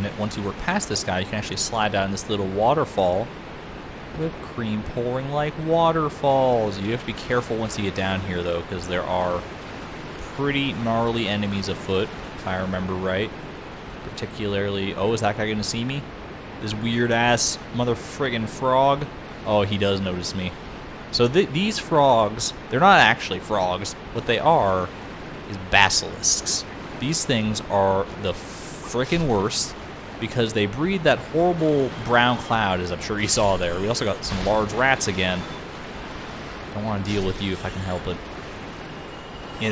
And once you work past this guy, you can actually slide down this little waterfall. Whipped cream pouring like waterfalls. You have to be careful once you get down here, though, because there are pretty gnarly enemies afoot, if I remember right. Particularly... Oh, is that guy going to see me? This weird-ass mother-friggin' frog? Oh, he does notice me. So these frogs, they're not actually frogs. What they are is basilisks. These things are the frickin' worst because they breed that horrible brown cloud, as I'm sure you saw there. We also got some large rats again. Don't want to deal with you if I can help it. Yeah,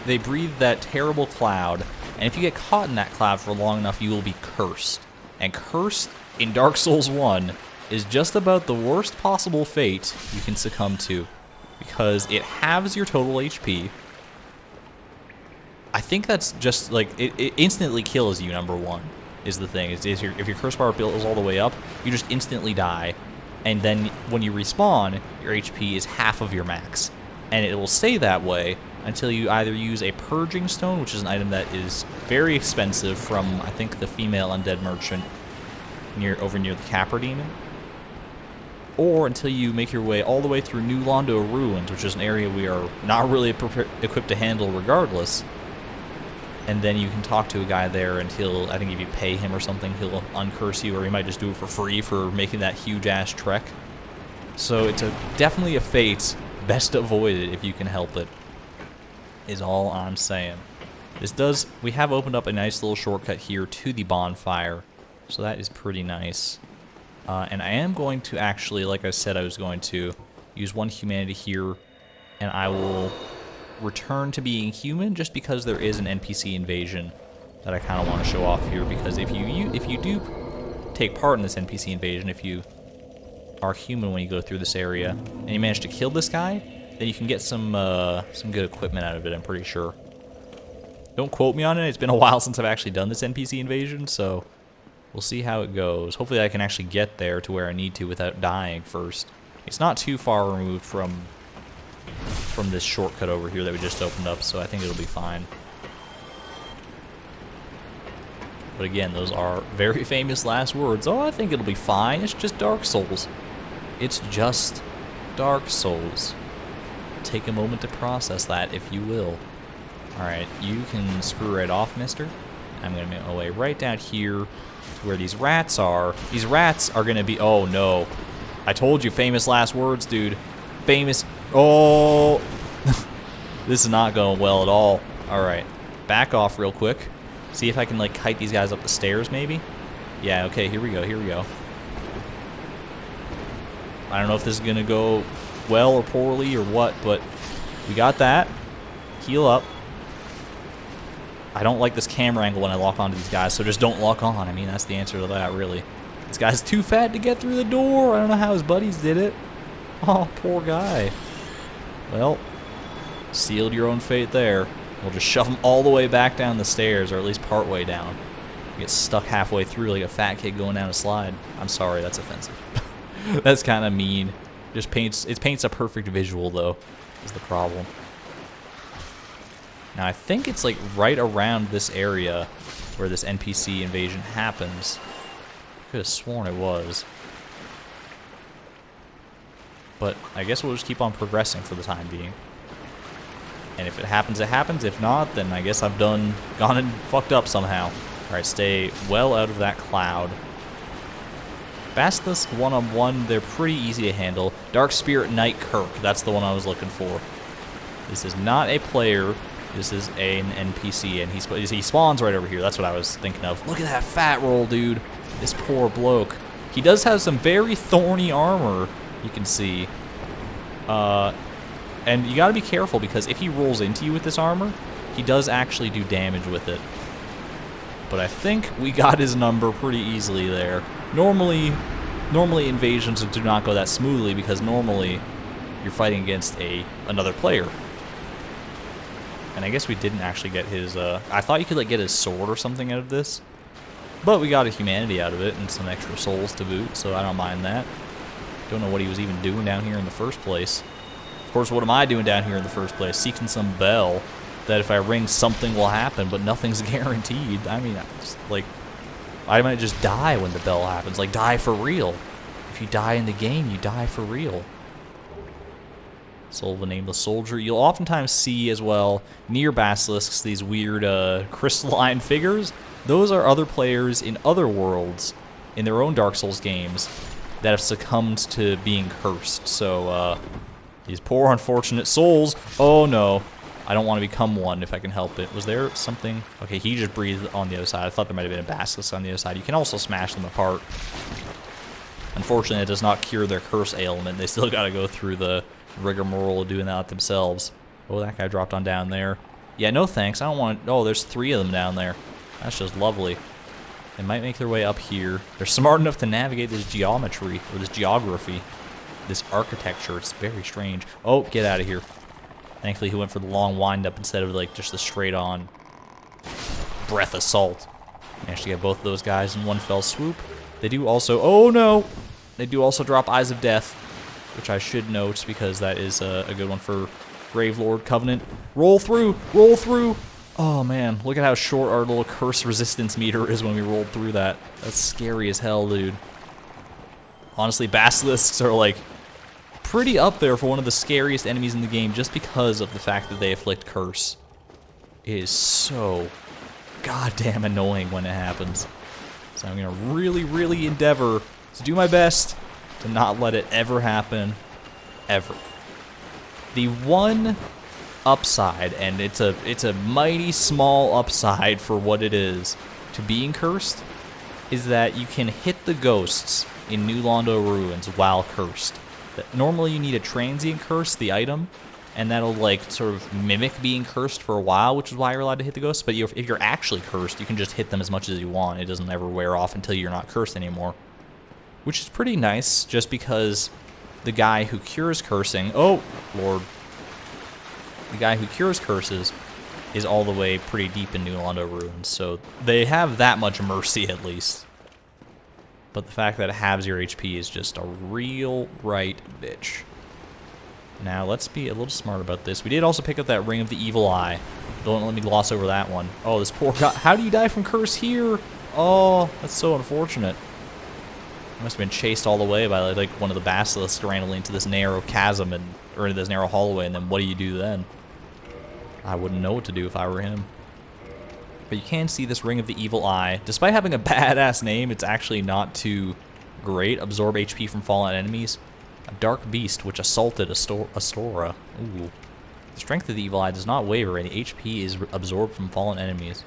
they breathe that terrible cloud, and if you get caught in that cloud for long enough, you will be cursed. And cursed in Dark Souls 1 is just about the worst possible fate you can succumb to, because it halves your total HP. I think that's just like it instantly kills you. Number one is the thing. If your curse bar builds all the way up, you just instantly die, and then when you respawn, your HP is half of your max, and it will stay that way until you either use a purging stone, which is an item that is very expensive from, I think, the female undead merchant over near the Capra Demon, or until you make your way all the way through New Londo Ruins, which is an area we are not really equipped to handle regardless. And then you can talk to a guy there, and he'll, I think if you pay him or something, he'll uncurse you, or he might just do it for free for making that huge-ass trek. So it's definitely a fate. Best avoid it if you can help it, is all I'm saying. We have opened up a nice little shortcut here to the bonfire, so that is pretty nice. And I am going to actually, like I said I was going to, use one humanity here, and I will return to being human just because there is an NPC invasion that I kind of want to show off here, because if you do take part in this NPC invasion, if you are human when you go through this area, and you manage to kill this guy, then you can get some good equipment out of it, I'm pretty sure. Don't quote me on it, it's been a while since I've actually done this NPC invasion, so we'll see how it goes. Hopefully I can actually get there to where I need to without dying first. It's not too far removed from this shortcut over here that we just opened up, so I think it'll be fine. But again, those are very famous last words. Oh, I think it'll be fine. It's just Dark Souls. It's just Dark Souls. Take a moment to process that, if you will. Alright, you can screw right off, mister. I'm going to make my way right down here to where these rats are. These rats are going to be... Oh, no. I told you, famous last words, dude. Famous... Oh! This is not going well at all. Alright, back off real quick. See if I can, like, kite these guys up the stairs, maybe? Yeah, okay, here we go, here we go. I don't know if this is going to go well or poorly or what, but we got that. Heal up. I don't like this camera angle when I lock onto these guys, so just don't lock on. I mean, that's the answer to that, really. This guy's too fat to get through the door. I don't know how his buddies did it. Oh, poor guy. Well, sealed your own fate there. We'll just shove him all the way back down the stairs, or at least part way down. Get stuck halfway through like a fat kid going down a slide. I'm sorry, that's offensive. That's kind of mean. It paints a perfect visual, though, is the problem. Now, I think it's like right around this area where this NPC invasion happens. Could have sworn it was. But I guess we'll just keep on progressing for the time being. And if it happens, it happens. If not, then I guess I've gone and fucked up somehow. Alright, stay well out of that cloud. Basilisk one-on-one, they're pretty easy to handle. Dark Spirit Knight Kirk, that's the one I was looking for. This is not a player, this is an NPC, and he spawns right over here. That's what I was thinking of. Look at that fat roll, dude. This poor bloke. He does have some very thorny armor, you can see. And you gotta be careful, because if he rolls into you with this armor, he does actually do damage with it. But I think we got his number pretty easily there. Normally invasions do not go that smoothly, because normally you're fighting against another player. And I guess we didn't actually get his, I thought you could like get his sword or something out of this. But we got a humanity out of it, and some extra souls to boot, so I don't mind that. Don't know what he was even doing down here in the first place. Of course, what am I doing down here in the first place? Seeking some bell that if I ring, something will happen, but nothing's guaranteed. I mean, like... I might just die when the bell happens. Like, die for real. If you die in the game, you die for real. Soul of a Nameless Soldier. You'll oftentimes see as well, near basilisks, these weird crystalline figures. Those are other players in other worlds, in their own Dark Souls games, that have succumbed to being cursed. So, these poor unfortunate souls. Oh no. I don't want to become one if I can help it. Was there something? Okay, he just breathed on the other side. I thought there might have been a basilisk on the other side. You can also smash them apart. Unfortunately, it does not cure their curse ailment. They still got to go through the rigmarole of doing that themselves. Oh, that guy dropped on down there. Yeah, no thanks. I don't want to... Oh, there's 3 of them down there. That's just lovely. They might make their way up here. They're smart enough to navigate this geometry, or this geography, this architecture. It's very strange. Oh, get out of here. Thankfully, he went for the long wind-up instead of, like, just the straight-on breath assault. Managed to get both of those guys in one fell swoop. They do also... Oh, no! They do also drop Eyes of Death, which I should note because that is a good one for Gravelord Covenant. Roll through! Roll through! Oh, man. Look at how short our little curse resistance meter is when we rolled through that. That's scary as hell, dude. Honestly, basilisks are, like, pretty up there for one of the scariest enemies in the game just because of the fact that they afflict curse. It is so goddamn annoying when it happens. So I'm going to really, really endeavor to do my best to not let it ever happen, ever. The one upside, and it's a mighty small upside for what it is to being cursed, is that you can hit the ghosts in New Londo Ruins while cursed. Normally you need a transient curse, the item, and that'll like sort of mimic being cursed for a while, which is why you're allowed to hit the ghosts. But if you're actually cursed, you can just hit them as much as you want. It doesn't ever wear off until you're not cursed anymore. Which is pretty nice, just because the guy who cures cursing... Oh, Lord. The guy who cures curses is all the way pretty deep in New Londo Ruins, so they have that much mercy at least. But the fact that it halves your HP is just a real right bitch. Now, let's be a little smart about this. We did also pick up that Ring of the Evil Eye. Don't let me gloss over that one. Oh, this poor guy. How do you die from curse here? Oh, that's so unfortunate. I must have been chased all the way by like one of the basilisks randomly into this narrow chasm or into this narrow hallway, and then what do you do then? I wouldn't know what to do if I were him. But you can see this Ring of the Evil Eye. Despite having a badass name, it's actually not too great. Absorb HP from fallen enemies. A dark beast which assaulted Astora. Ooh. The strength of the Evil Eye does not waver, and the HP is absorbed from fallen enemies.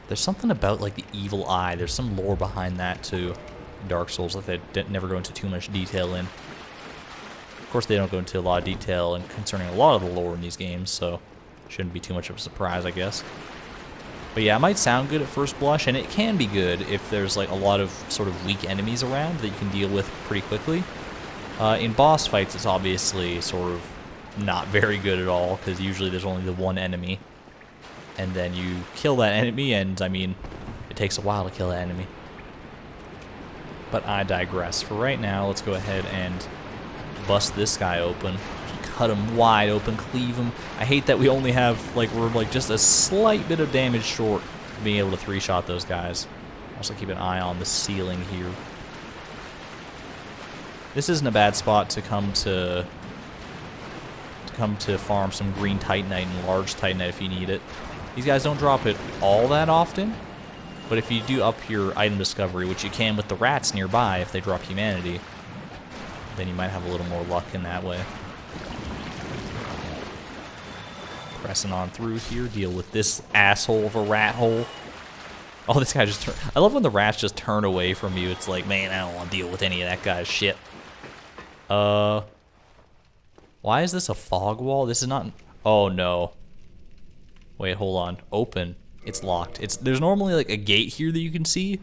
There's something about like the Evil Eye. There's some lore behind that too. Dark Souls that they never go into too much detail in. Of course, they don't go into a lot of detail concerning a lot of the lore in these games, so shouldn't be too much of a surprise, I guess. But yeah, it might sound good at first blush, and it can be good if there's like a lot of sort of weak enemies around that you can deal with pretty quickly. In boss fights, it's obviously sort of not very good at all, because usually there's only the one enemy. And then you kill that enemy, and I mean, it takes a while to kill that enemy. But I digress. For right now, let's go ahead and bust this guy open. Cut him wide open, cleave him. I hate that we only have, like, we're like just a slight bit of damage short of being able to 3-shot those guys. Also keep an eye on the ceiling here. This isn't a bad spot to come to farm some green Titanite and large Titanite if you need it. These guys don't drop it all that often, but if you do up your item discovery, which you can with the rats nearby if they drop humanity, then you might have a little more luck in that way. Pressing on through here, deal with this asshole of a rat hole. Oh, this guy just turned. I love when the rats just turn away from you. It's like, man, I don't want to deal with any of that guy's shit. Why is this a fog wall? This is not... Oh, no. Wait, hold on. Open. It's locked. There's normally like a gate here that you can see,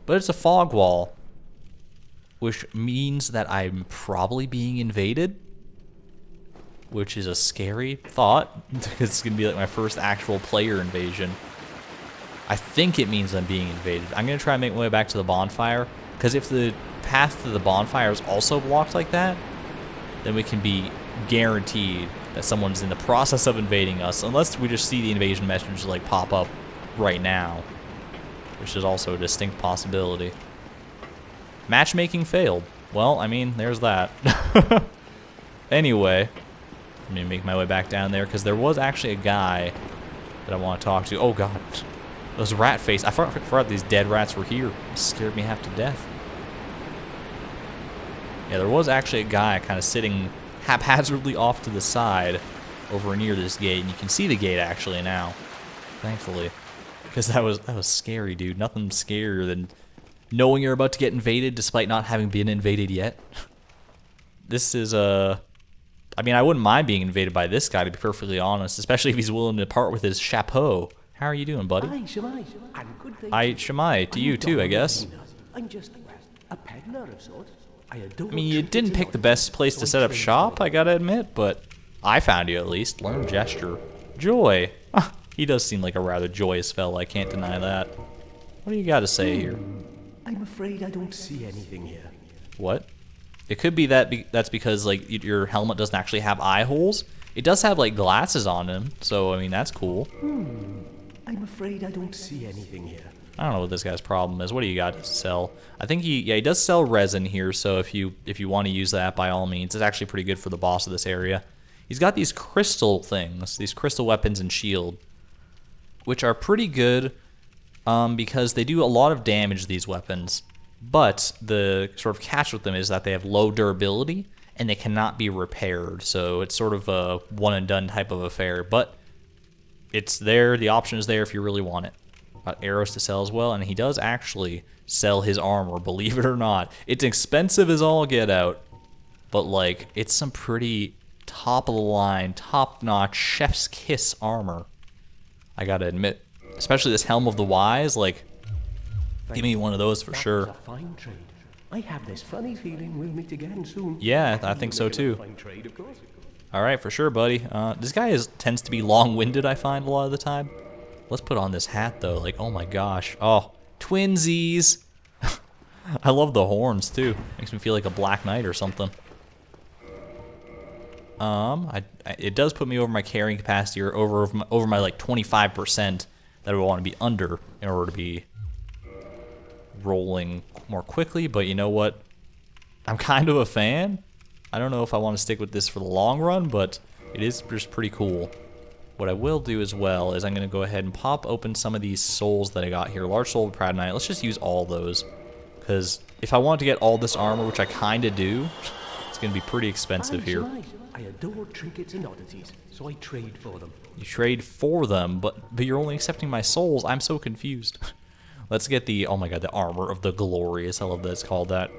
but it's a fog wall, which means that I'm probably being invaded, which is a scary thought, because it's going to be like my first actual player invasion. I think it means I'm being invaded. I'm going to try and make my way back to the bonfire, because if the path to the bonfire is also blocked like that, then we can be guaranteed that someone's in the process of invading us, unless we just see the invasion message like pop up right now. which is also a distinct possibility. Matchmaking failed. Well, I mean, there's that. Anyway, let me make my way back down there, because there was actually a guy that I want to talk to. Oh, God. Those rat face. I forgot these dead rats were here. It scared me half to death. Yeah, there was actually a guy kind of sitting haphazardly off to the side over near this gate, and you can see the gate actually now, thankfully, because that was scary, dude. Nothing scarier than knowing you're about to get invaded despite not having been invaded yet. This is I mean, I wouldn't mind being invaded by this guy, to be perfectly honest, especially if he's willing to part with his chapeau. How are you doing, buddy? Hi, Shemai. To you too, I guess. I'm just a peddler of sorts. I mean, you didn't pick the best place to set up shop, I gotta admit, but I found you at least. Learn gesture. Joy. He does seem like a rather joyous fella, I can't deny that. What do you got to say here? I'm afraid I don't see anything here. What? It could be that that's because like your helmet doesn't actually have eye holes. It does have like glasses on him, so I mean that's cool. I'm afraid I don't see anything here. I don't know what this guy's problem is. What do you got to sell? I think he does sell resin here, so if you want to use that, by all means, it's actually pretty good for the boss of this area. He's got these crystal things, these crystal weapons and shield, which are pretty good because they do a lot of damage, these weapons. But the sort of catch with them is that they have low durability and they cannot be repaired. So it's sort of a one and done type of affair. But it's there, the option is there if you really want it. Got arrows to sell as well, and he does actually sell his armor, believe it or not. It's expensive as all get out, but like it's some pretty top of the line, top notch, chef's kiss armor. I gotta admit, especially this Helm of the Wise, like give me one of those for sure. That was a fine trade. I have this funny feeling we'll meet again soon. Yeah, I think so too. All right, for sure, buddy. This guy tends to be long-winded, I find, a lot of the time. Let's put on this hat, though. Like, oh my gosh. Oh, twinsies. I love the horns, too. Makes me feel like a Black Knight or something. It does put me over my carrying capacity, or over my like 25% that I would want to be under in order to be rolling more quickly. But you know what? I'm kind of a fan. I don't know if I want to stick with this for the long run, but it is just pretty cool. What I will do as well is I'm going to go ahead and pop open some of these souls that I got here. Large Soul of Proud Knight. Let's just use all those. Because if I want to get all this armor, which I kind of do, it's going to be pretty expensive here. I adore trinkets and oddities, so I trade for them. You trade for them, but you're only accepting my souls. I'm so confused. Let's get the, oh my god, the Armor of the Glorious. I love that it's called that.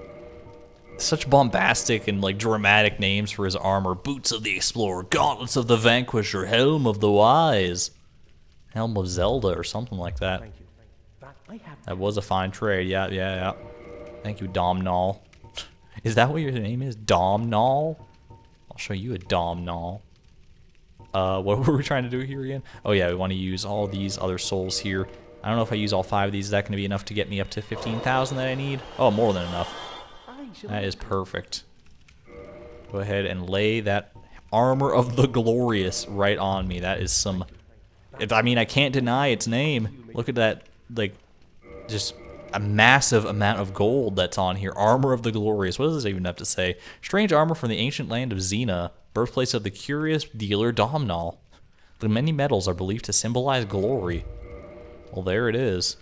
Such bombastic and like dramatic names for his armor. Boots of the Explorer, Gauntlets of the Vanquisher, Helm of the Wise, Helm of Zelda, or something like that. Thank you. That was a fine trade. Yeah. Thank you, Domnall. Is that what your name is? Domnall? I'll show you a Domnall. What were we trying to do here again? Oh yeah, we want to use all these other souls here. I don't know if I use all 5 of these. Is that going to be enough to get me up to 15,000 that I need? Oh, more than enough. That is perfect. Go ahead and lay that Armor of the Glorious right on me. That is some... I mean, I can't deny its name. Look at that, like, just a massive amount of gold that's on here. Armor of the Glorious. What does this even have to say? Strange armor from the ancient land of Xena, birthplace of the curious dealer Domnall. The many metals are believed to symbolize glory. Well, there it is.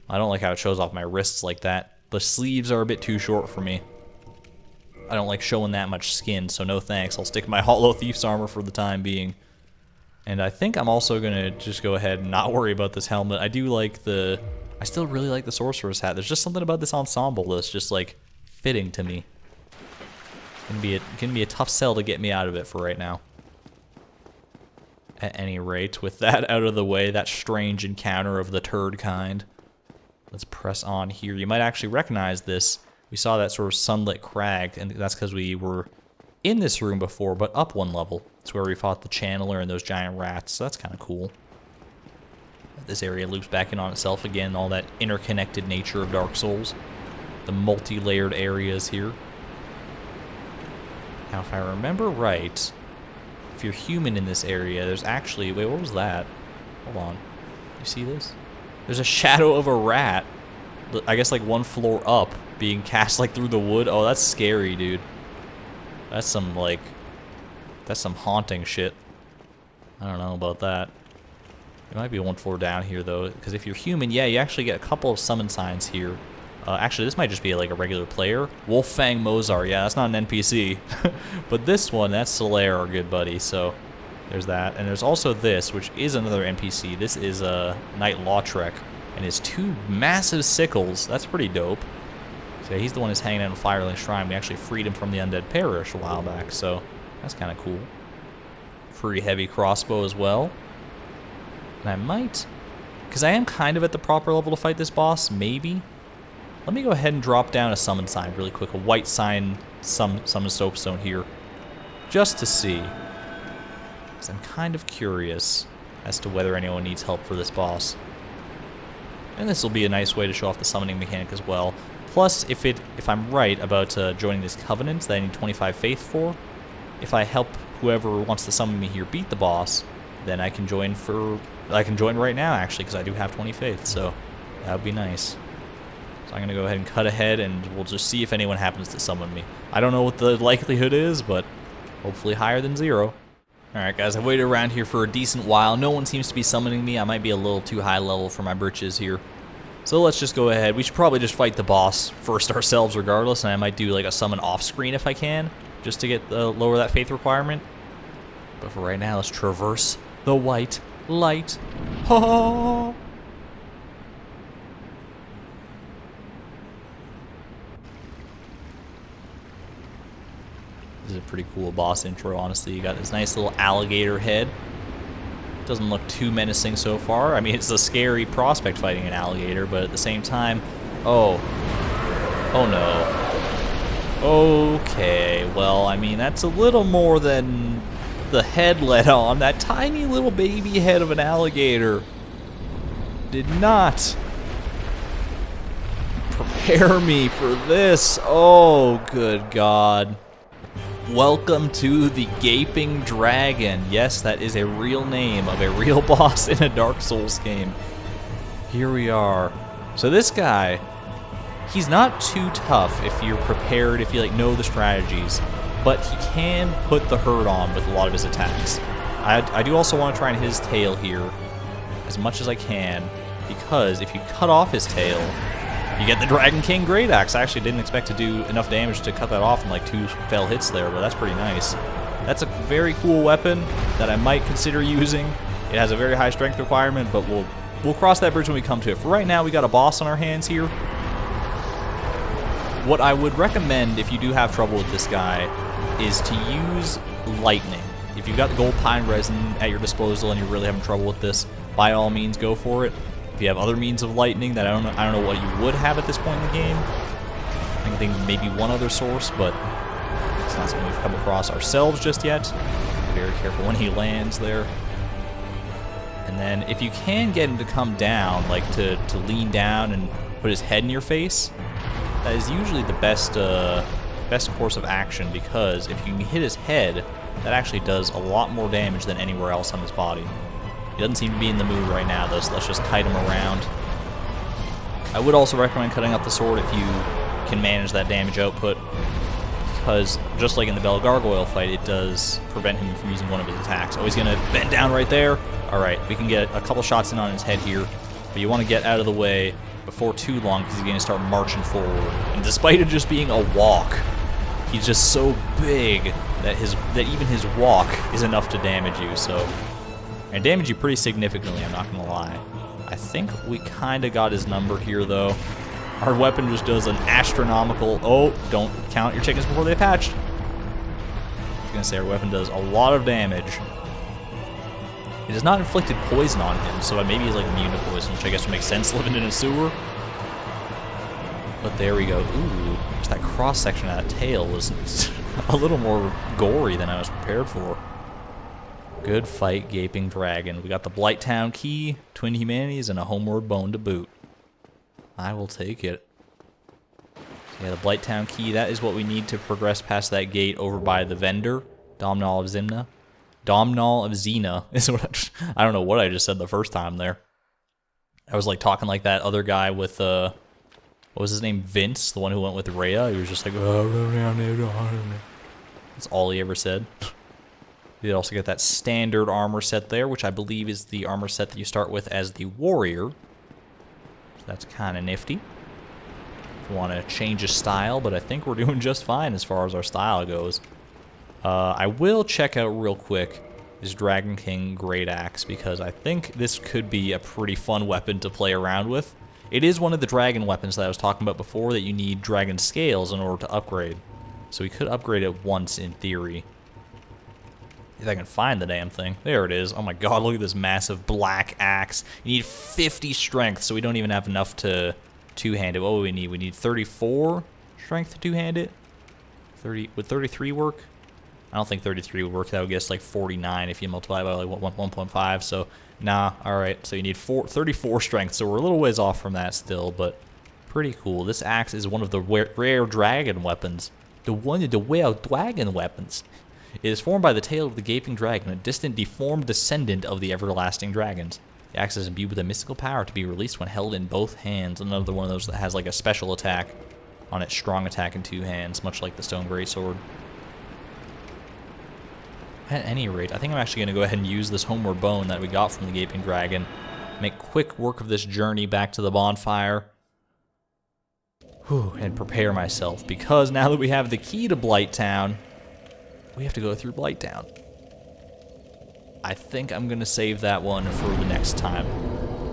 I don't like how it shows off my wrists like that. The sleeves are a bit too short for me. I don't like showing that much skin, so no thanks. I'll stick my Hollow Thief's armor for the time being. And I think I'm also going to just go ahead and not worry about this helmet. I do like the... I still really like the Sorcerer's hat. There's just something about this ensemble that's just, like, fitting to me. It's gonna be a tough sell to get me out of it for right now. At any rate, with that out of the way, that strange encounter of the turd kind. Let's press on here. You might actually recognize this. We saw that sort of sunlit crag, and that's because we were in this room before, but up one level. It's where we fought the Channeler and those giant rats, so that's kind of cool. This area loops back in on itself again, all that interconnected nature of Dark Souls. The multi-layered areas here. Now, if I remember right, if you're human in this area, there's actually... Wait, what was that? Hold on. You see this? There's a shadow of a rat. I guess like one floor up, being cast like through the wood. Oh, that's scary, dude. That's some like, that's some haunting shit. I don't know about that. It might be one floor down here though, because if you're human, yeah, you actually get a couple of summon signs here. Actually, this might just be like a regular player. Wolffang Mozart, yeah, that's not an NPC. But this one, that's Solaire, our good buddy, so there's that. And there's also this, which is another NPC. This is Knight Lautrec, and his 2 massive sickles. That's pretty dope. So yeah, he's the one who's hanging out in Firelink Shrine. We actually freed him from the Undead Parish a while back, so that's kind of cool. Pretty heavy crossbow as well. And I might, because I am kind of at the proper level to fight this boss, maybe. Let me go ahead and drop down a summon sign really quick, a white sign, summon soapstone here, just to see. Because I'm kind of curious as to whether anyone needs help for this boss. And this will be a nice way to show off the summoning mechanic as well. Plus, if I'm right about joining this covenant that I need 25 faith for, if I help whoever wants to summon me here beat the boss, then I can join right now actually, because I do have 20 faith, so that would be nice. So I'm going to go ahead and cut ahead, and we'll just see if anyone happens to summon me. I don't know what the likelihood is, but hopefully higher than 0. Alright guys, I've waited around here for a decent while. No one seems to be summoning me. I might be a little too high level for my britches here. So let's just go ahead. We should probably just fight the boss first ourselves regardless, and I might do like a summon off screen if I can, just to get lower that faith requirement. But for right now, let's traverse the white light. Oh! This is a pretty cool boss intro, honestly. You got this nice little alligator head. Doesn't look too menacing so far. I mean, it's a scary prospect fighting an alligator, but at the same time... Oh. Oh no. Okay, well, I mean, that's a little more than the head let on. That tiny little baby head of an alligator did not prepare me for this. Oh, good God. Welcome to the Gaping Dragon. Yes, that is a real name of a real boss in a Dark Souls game. Here we are. So this guy, he's not too tough if you're prepared, if you like know the strategies, but he can put the hurt on with a lot of his attacks. I do also want to try and hit his tail here as much as I can, because if you cut off his tail, you get the Dragon King Great Axe. I actually didn't expect to do enough damage to cut that off in like 2 fell hits there, but that's pretty nice. That's a very cool weapon that I might consider using. It has a very high strength requirement, but we'll cross that bridge when we come to it. For right now, we got a boss on our hands here. What I would recommend if you do have trouble with this guy is to use lightning. If you've got the gold pine resin at your disposal and you're really having trouble with this, by all means go for it. If you have other means of lightning that I don't know what you would have at this point in the game. I think maybe one other source, but it's not something we've come across ourselves just yet. Be very careful when he lands there. And then if you can get him to come down, like to lean down and put his head in your face, that is usually the best course of action, because if you can hit his head, that actually does a lot more damage than anywhere else on his body. He doesn't seem to be in the mood right now, though, so let's just kite him around. I would also recommend cutting off the sword if you can manage that damage output, because just like in the Bell Gargoyle fight, it does prevent him from using one of his attacks. Oh, he's going to bend down right there. Alright, we can get a couple shots in on his head here, but you want to get out of the way before too long, because he's going to start marching forward. And despite it just being a walk, he's just so big that even his walk is enough to damage you, so... And damage you pretty significantly, I'm not going to lie. I think we kind of got his number here, though. Our weapon just does an astronomical... Oh, don't count your chickens before they hatch. I was going to say our weapon does a lot of damage. It has not inflicted poison on him, so maybe he's like immune to poison, which I guess would make sense living in a sewer. But there we go. Ooh, just that cross-section of that tail was a little more gory than I was prepared for. Good fight, Gaping Dragon. We got the Blighttown Key, Twin Humanities, and a Homeward Bone to boot. I will take it. So yeah, the Blighttown Key, that is what we need to progress past that gate over by the vendor, Domhnall of Zimna. Domhnall of Xena is what I don't know what I just said the first time there. I was like talking like that other guy with what was his name? Vince, the one who went with Rhea. He was just like, that's all he ever said. You also get that standard armor set there, which I believe is the armor set that you start with as the warrior. So that's kind of nifty. If you want to change a style, but I think we're doing just fine as far as our style goes. I will check out real quick this Dragon King Great Axe, because I think this could be a pretty fun weapon to play around with. It is one of the dragon weapons that I was talking about before that you need dragon scales in order to upgrade. So we could upgrade it once in theory. If I can find the damn thing. There it is. Oh my god, look at this massive black axe. You need 50 strength, so we don't even have enough to two-hand it. What do we need? We need 34 strength to two-hand it? Would 33 work? I don't think 33 would work. That would get us like 49 if you multiply by like 1.5. So, nah. Alright, so you need 34 strength. So we're a little ways off from that still, but pretty cool. This axe is one of the rare dragon weapons. The rare dragon weapons. It is formed by the tail of the gaping dragon, a distant, deformed descendant of the everlasting dragons. The axe is imbued with a mystical power to be released when held in both hands. Another one of those that has like a special attack on its strong attack in two hands, much like the stone greatsword. At any rate, I think I'm actually going to go ahead and use this homeward bone that we got from the gaping dragon. Make quick work of this journey back to the bonfire. Whew, and prepare myself, because now that we have the key to Blighttown, we have to go through Blighttown. I think I'm going to save that one for the next time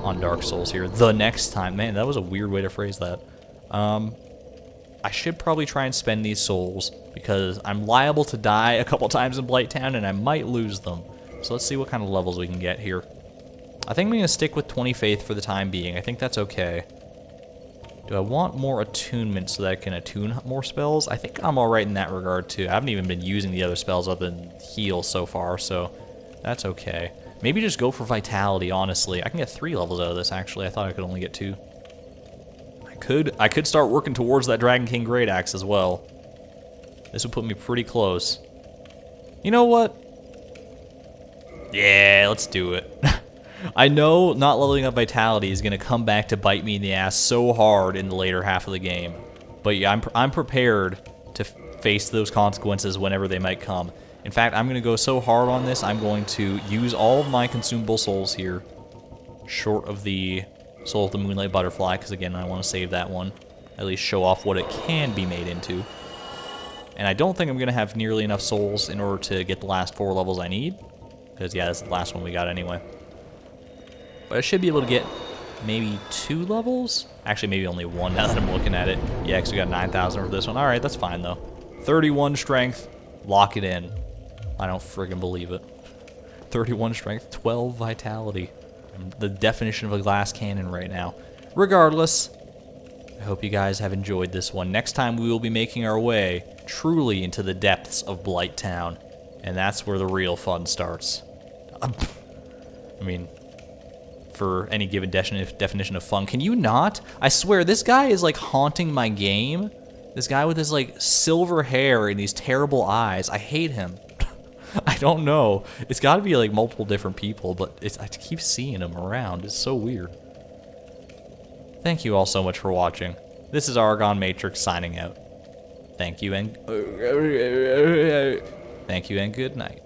on Dark Souls here. The next time. Man, that was a weird way to phrase that. I should probably try and spend these souls, because I'm liable to die a couple times in Blighttown, and I might lose them. So let's see what kind of levels we can get here. I think I'm going to stick with 20 Faith for the time being. I think that's okay. Do I want more attunement so that I can attune more spells? I think I'm alright in that regard too. I haven't even been using the other spells other than heal so far, so that's okay. Maybe just go for Vitality, honestly. I can get 3 levels out of this, actually. I thought I could only get 2. I could start working towards that Dragon King Great Axe as well. This would put me pretty close. You know what? Yeah, let's do it. I know not leveling up Vitality is going to come back to bite me in the ass so hard in the later half of the game. But yeah, I'm prepared to face those consequences whenever they might come. In fact, I'm going to go so hard on this, I'm going to use all of my consumable souls here, short of the Soul of the Moonlight Butterfly, because again, I want to save that one. At least show off what it can be made into. And I don't think I'm going to have nearly enough souls in order to get the last 4 levels I need. Because yeah, that's the last one we got anyway. But I should be able to get maybe 2 levels? Actually, maybe only 1 now that I'm looking at it. Yeah, because we got 9,000 for this one. Alright, that's fine though. 31 strength, lock it in. I don't friggin' believe it. 31 strength, 12 vitality. I'm the definition of a glass cannon right now. Regardless, I hope you guys have enjoyed this one. Next time we will be making our way truly into the depths of Blighttown. And that's where the real fun starts. I mean, for any given definition of fun. Can you not? I swear, this guy is like haunting my game. This guy with his like silver hair and these terrible eyes. I hate him. I don't know. It's got to be like multiple different people, but I keep seeing him around. It's so weird. Thank you all so much for watching. This is ArgonMatrix signing out. Thank you and good night.